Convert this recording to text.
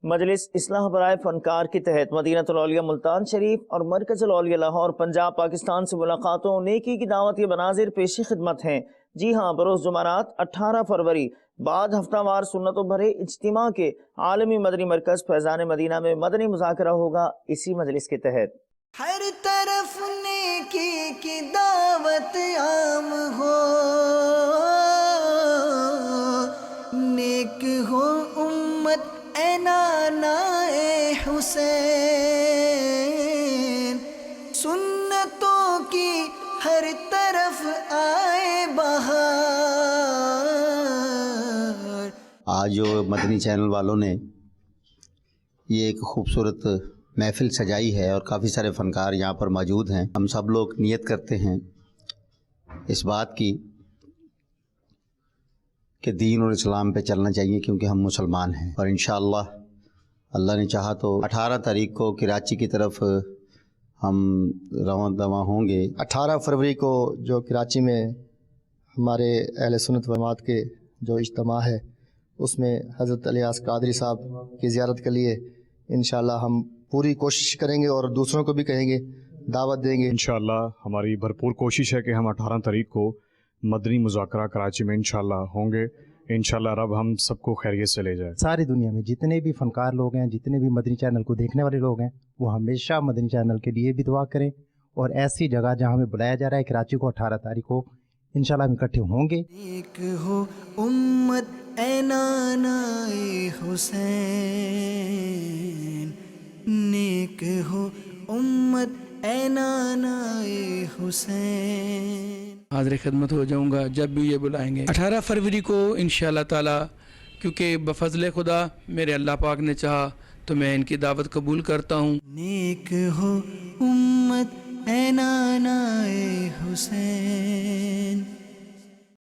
مجلس اصلاح برائے فنکار کے تحت مدینۃ العلیہ ملتان شریف اور مرکز العلیہ لاہور پنجاب پاکستان سے ملاقاتوں نیکی کی دعوت کے مناظر پیش خدمت ہیں۔ جی ہاں، بروز جمعرات 18 فروری بعد ہفتہ وار سنتوں بھرے اجتماع کے عالمی مدنی مرکز فیضان مدینہ میں مدنی مذاکرہ ہوگا۔ اسی مجلس کے تحت ہر طرف نیکی کی دعوت عام ہو، نیک ہو امت اے نانا اے حسین، سنتوں کی ہر طرف آئے بہار۔ آج جو مدنی چینل والوں نے یہ ایک خوبصورت محفل سجائی ہے اور کافی سارے فنکار یہاں پر موجود ہیں، ہم سب لوگ نیت کرتے ہیں اس بات کی کہ دین اور اسلام پہ چلنا چاہیے، کیونکہ ہم مسلمان ہیں، اور انشاءاللہ اللہ نے چاہا تو 18 تاریخ کو کراچی کی طرف ہم رواں دواں ہوں گے۔ 18 فروری کو جو کراچی میں ہمارے اہل سنت و جماعت کے جو اجتماع ہے، اس میں حضرت الیاس قادری صاحب کی زیارت کے لیے انشاءاللہ ہم پوری کوشش کریں گے اور دوسروں کو بھی کہیں گے، دعوت دیں گے۔ انشاءاللہ ہماری بھرپور کوشش ہے کہ ہم 18 تاریخ کو مدنی مذاکرہ کراچی میں انشاءاللہ ہوں گے۔ انشاءاللہ رب ہم سب کو خیریت سے لے جائے۔ ساری دنیا میں جتنے بھی فنکار لوگ ہیں، جتنے بھی مدنی چینل کو دیکھنے والے لوگ ہیں، وہ ہمیشہ مدنی چینل کے لیے بھی دعا کریں، اور ایسی جگہ جہاں ہمیں بلایا جا رہا ہے کراچی کو 18 تاریخ کو انشاءاللہ ہم اکٹھے ہوں گے۔ نیک ہو امت اے نانا اے حسین، نیک ہو امت اے نانا اے حسین۔ حاضر خدمت ہو جاؤں گا جب بھی یہ بلائیں گے۔ 18 فروری کو انشاءاللہ تعالی، کیونکہ بفضل خدا میرے اللہ پاک نے چاہا تو میں ان کی دعوت قبول کرتا ہوں۔ نیک ہو امت اے نانا اے حسین۔